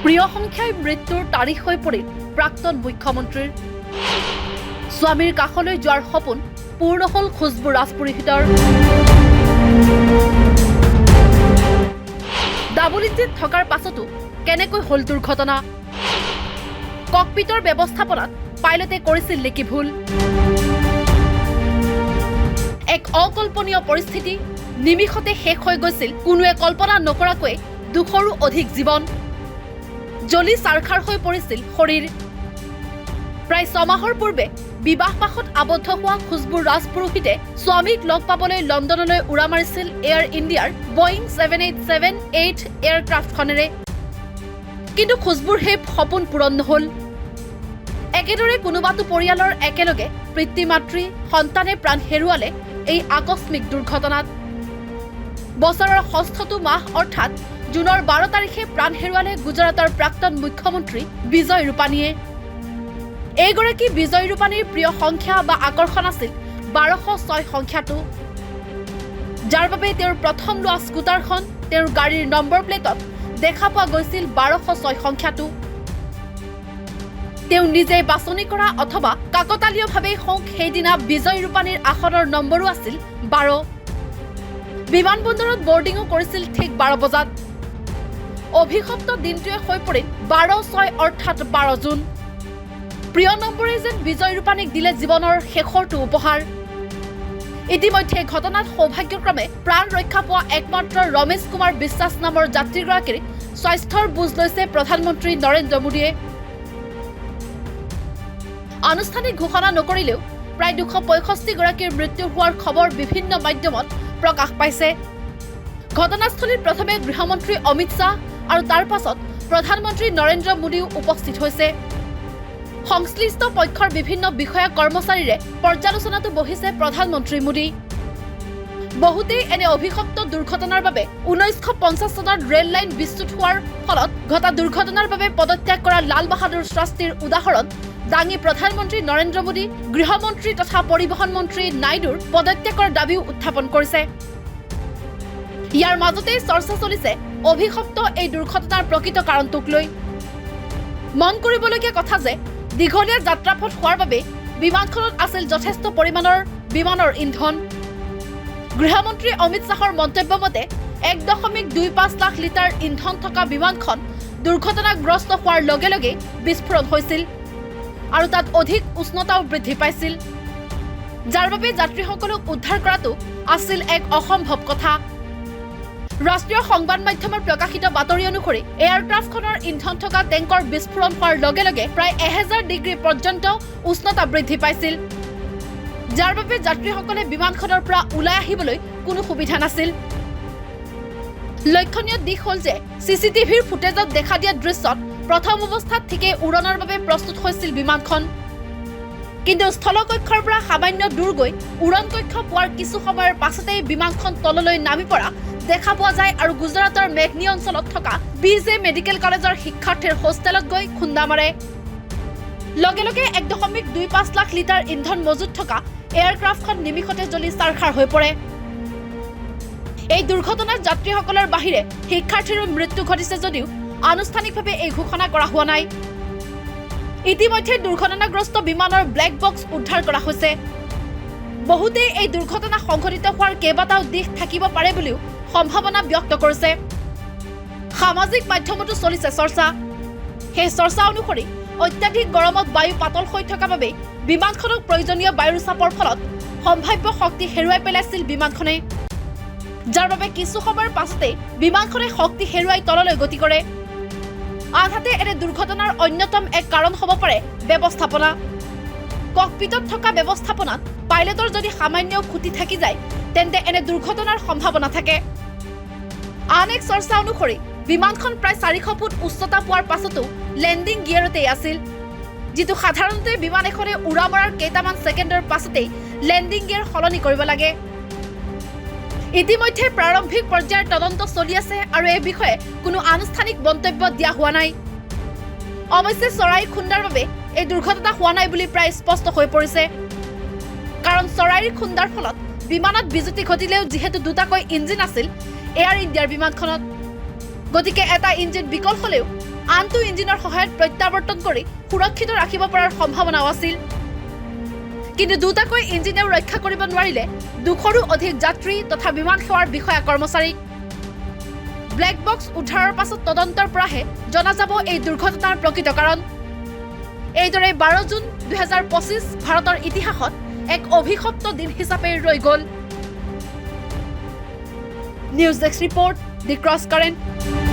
প্ৰিয় সংখ্যাই মৃত্যুৰ তাৰিখ হৈ পৰিল প্ৰাক্তন মুখ্যমন্ত্ৰীৰ। স্বামীৰ কাষলৈ যোৱাৰ সপোন পূৰ্ণ হ'ল খুছবু ৰাজপুৰোহিতৰ। ডাবল ইঞ্জিন থকাৰ পাছতো কেনেকৈ হ'ল দুৰ্ঘটনা? ককপিটৰ ব্যৱস্থাপনাত পাইলটে কৰিছিল নেকি ভুল? এক অকল্পনীয় পৰিস্থিতি, নিমিষতে শেষ হৈ গৈছিল কোনোৱে কল্পনা নকৰাকৈ 200ৰো অধিক জীৱন। জ্বলি চাৰখাৰ হৈ পৰিছিল শৰীৰ। প্ৰায় 6 মাহৰ পূৰ্বে বিবাহপাশত আবদ্ধ হোৱা খুছবু ৰাজপুৰোহিতে স্বামীক লগ পাবলৈ লণ্ডনলৈ উৰা মাৰিছিল এয়াৰ ইণ্ডিয়াৰ বয়িং 787-8 এয়াৰক্ৰাফ্টখনেৰে। কিন্তু খুছবুৰ সেই সপোন পূৰণ নহল। একেদৰে কোনোবাটো পৰিয়ালৰ একেলগে পিতৃ মাতৃ সন্তানে প্ৰাণ হেৰুৱালে এই আকস্মিক দুৰ্ঘটনাত। বছৰৰ 6টো মাহ অৰ্থাৎ জুনৰ 12 তাৰিখে প্ৰাণ হেৰুৱালে গুজৰাটৰ প্ৰাক্তন মুখ্যমন্ত্ৰী বিজয় ৰূপানীয়ে। এইগৰাকী বিজয় ৰূপানীৰ প্ৰিয় সংখ্যা বা আকৰ্ষণ আছিল 1206 সংখ্যাটো, যাৰ বাবে তেওঁৰ প্ৰথম লোৱা স্কুটাৰখন তেওঁৰ গাড়ীৰ নম্বৰ প্লেটত দেখা পোৱা গৈছিল 1206 সংখ্যাটো। তেওঁ নিজে বাছনি কৰা অথবা কাকতালীয়ভাৱে হওক সেইদিনা বিজয় ৰূপানীৰ আসনৰ নম্বৰো আছিল 12। বিমানবন্দৰত বৰ্ডিঙো কৰিছিল ঠিক 12 বজাত। অভিশপ্ত দিনটোৱে হৈ পৰিল 12/6 অৰ্থাৎ 12 জুন। প্ৰিয় নম্বৰে যেন বিজয় ৰূপানীক দিলে জীৱনৰ শেষৰটো উপহাৰ। ইতিমধ্যে ঘটনাত সৌভাগ্যক্ৰমে প্ৰাণ ৰক্ষা পোৱা একমাত্ৰ ৰমেশ কুমাৰ বিশ্বাস নামৰ যাত্ৰীগৰাকীৰ স্বাস্থ্যৰ বুজ লৈছে প্ৰধানমন্ত্ৰী নৰেন্দ্ৰ মোদীয়ে। আনুষ্ঠানিক ঘোষণা নকৰিলেও প্ৰায় 265 গৰাকীৰ মৃত্যু হোৱাৰ খবৰ বিভিন্ন মাধ্যমত প্ৰকাশ পাইছে। ঘটনাস্থলীত প্ৰথমে গৃহমন্ত্ৰী অমিত শ্বাহ আৰু তাৰ পাছত প্ৰধানমন্ত্ৰী নৰেন্দ্ৰ মোদীও উপস্থিত হৈছে। সংশ্লিষ্ট পক্ষৰ বিভিন্ন বিষয়া কৰ্মচাৰীৰে পৰ্যালোচনাতো বহিছে প্ৰধানমন্ত্ৰী মোদী। বহুতেই এনে অভিশপ্ত দুৰ্ঘটনাৰ বাবে 1950 চনত ৰেল লাইন বিচ্যুত হোৱাৰ ফলত ঘটা দুৰ্ঘটনাৰ বাবে পদত্যাগ কৰা লাল বাহাদুৰ শাস্ত্ৰীৰ উদাহৰণ দাঙি প্ৰধানমন্ত্ৰী নৰেন্দ্ৰ মোদী, গৃহমন্ত্ৰী তথা পৰিবহণ মন্ত্ৰী নাইডুৰ পদত্যাগৰ দাবীও উত্থাপন কৰিছে। ইয়াৰ মাজতেই চৰ্চা চলিছে অভিশপ্ত এই দুৰ্ঘটনাৰ প্ৰকৃত কাৰণটোক লৈ। মন কৰিবলগীয়া কথা যে দীঘলীয়া যাত্ৰাপথ হোৱাৰ বাবে বিমানখনত আছিল যথেষ্ট পৰিমাণৰ বিমানৰ ইন্ধন। গৃহমন্ত্ৰী অমিত শ্বাহৰ মন্তব্য মতে 1.25 লাখ লিটাৰ ইন্ধন থকা বিমানখন দুৰ্ঘটনাগ্ৰস্ত হোৱাৰ লগে লগে বিস্ফোৰণ হৈছিল আৰু তাত অধিক উষ্ণতাও বৃদ্ধি পাইছিল, যাৰ বাবে যাত্ৰীসকলক উদ্ধাৰ কৰাটো আছিল এক অসম্ভৱ কথা। ৰাষ্ট্ৰীয় সংবাদ মাধ্যমৰ প্ৰকাশিত বাতৰি অনুসৰি এয়াৰক্ৰাফ্টখনৰ ইন্ধন থকা টেংকৰ বিস্ফোৰণ হোৱাৰ লগে লগে প্ৰায় 1000 ডিগ্ৰী পৰ্যন্ত উষ্ণতা বৃদ্ধি পাইছিল, যাৰ বাবে যাত্ৰীসকলে বিমানখনৰ পৰা ওলাই আহিবলৈ কোনো সুবিধা নাছিল। লক্ষণীয় দিশ হ'ল যে CCTVৰ ফুটেজত দেখা দিয়া দৃশ্যত প্ৰথম অৱস্থাত ঠিকেই উৰণৰ বাবে প্ৰস্তুত হৈছিল বিমানখন। কিন্তু স্থলকক্ষৰ পৰা সামান্য দূৰ গৈ উৰণ কক্ষ পোৱাৰ কিছু সময়ৰ পাছতেই বিমানখন তললৈ নামি পৰা দেখা পোৱা যায় আৰু গুজৰাটৰ মেঘনি অঞ্চলত থকা BJ মেডিকেল কলেজৰ শিক্ষাৰ্থীৰ হোষ্টেলত গৈ খুন্দা মাৰে। লগে লগে 1.25 লাখ লিটাৰ ইন্ধন মজুত থকা এয়াৰক্ৰাফ্টখন নিমিষতে জ্বলি চাৰখাৰ হৈ পৰে। এই দুৰ্ঘটনাত যাত্ৰীসকলৰ বাহিৰে শিক্ষাৰ্থীৰো মৃত্যু ঘটিছে যদিও আনুষ্ঠানিকভাৱে এই ঘোষণা কৰা হোৱা নাই। ইতিমধ্যে দুৰ্ঘটনাগ্ৰস্ত বিমানৰ ব্লেক বক্স উদ্ধাৰ কৰা হৈছে। বহুতেই এই দুৰ্ঘটনা সংঘটিত হোৱাৰ কেইবাটাও দিশ থাকিব পাৰে বুলিও সম্ভাৱনা ব্যক্ত কৰিছে। সামাজিক মাধ্যমতো চলিছে চৰ্চা। সেই চৰ্চা অনুসৰি অত্যাধিক গৰমত বায়ু পাতল হৈ থকা বাবে বিমানখনক প্ৰয়োজনীয় বায়ুৰ চাপৰ ফলত সম্ভাৱ্য শক্তি হেৰুৱাই পেলাইছিল বিমানখনে, যাৰ বাবে কিছু সময়ৰ পাছতে বিমানখনে শক্তি হেৰুৱাই তললৈ গতি কৰে। আনহাতে এনে দুৰ্ঘটনাৰ অন্যতম এক কাৰণ হ'ব পাৰে ব্যৱস্থাপনা। ককপিটত থকা ব্যৱস্থাপনাত পাইলটৰ যদি সামান্য খুঁটি থাকি যায় তেন্তে এনে দুৰ্ঘটনাৰ সম্ভাৱনা থাকে। আন এক চৰ্চা অনুসৰি বিমানখন প্ৰায় 400 ফুট উচ্চতা পোৱাৰ পাছতো লেণ্ডিং গিয়াৰতেই আছিল, যিটো সাধাৰণতে বিমান এখনে উৰা মৰাৰ কেইটামান ছেকেণ্ডৰ পাছতেই লেণ্ডিং গিয়াৰ সলনি কৰিব লাগে। ইতিমধ্যে প্ৰাৰম্ভিক পৰ্যায়ৰ তদন্ত চলি আছে আৰু এই বিষয়ে কোনো আনুষ্ঠানিক মন্তব্য দিয়া হোৱা নাই। অৱশ্যে চৰাই খুন্দাৰ বাবে এই দুৰ্ঘটনা হোৱা নাই বুলি প্ৰায় স্পষ্ট হৈ পৰিছে, কাৰণ চৰাইৰ খুন্দাৰ ফলত বিমানত বিজুতি ঘটিলেও যিহেতু দুটাকৈ ইঞ্জিন আছিল এয়াৰ ইণ্ডিয়াৰ বিমানখনত, গতিকে এটা ইঞ্জিন বিকল হলেও আনটো ইঞ্জিনৰ সহায়ত প্ৰত্যাৱৰ্তন কৰি সুৰক্ষিত ৰাখিব পৰাৰ সম্ভাৱনাও আছিল। কিন্তু দুটাকৈ ইঞ্জিনেও ৰক্ষা কৰিব নোৱাৰিলে 200ৰো অধিক যাত্ৰী তথা বিমান সেৱাৰ বিষয়া কৰ্মচাৰীক। ব্লেক বক্স উদ্ধাৰৰ পাছত তদন্তৰ পৰাহে জনা যাব এই দুৰ্ঘটনাৰ প্ৰকৃত কাৰণ। এইদৰে 12 জুন 2025 ভাৰতৰ ইতিহাসত এক অভিশপ্ত দিন হিচাপে ৰৈ গ'ল। নিউজ ডেস্ক ৰিপৰ্ট, দি ক্ৰছ কাৰেণ্ট।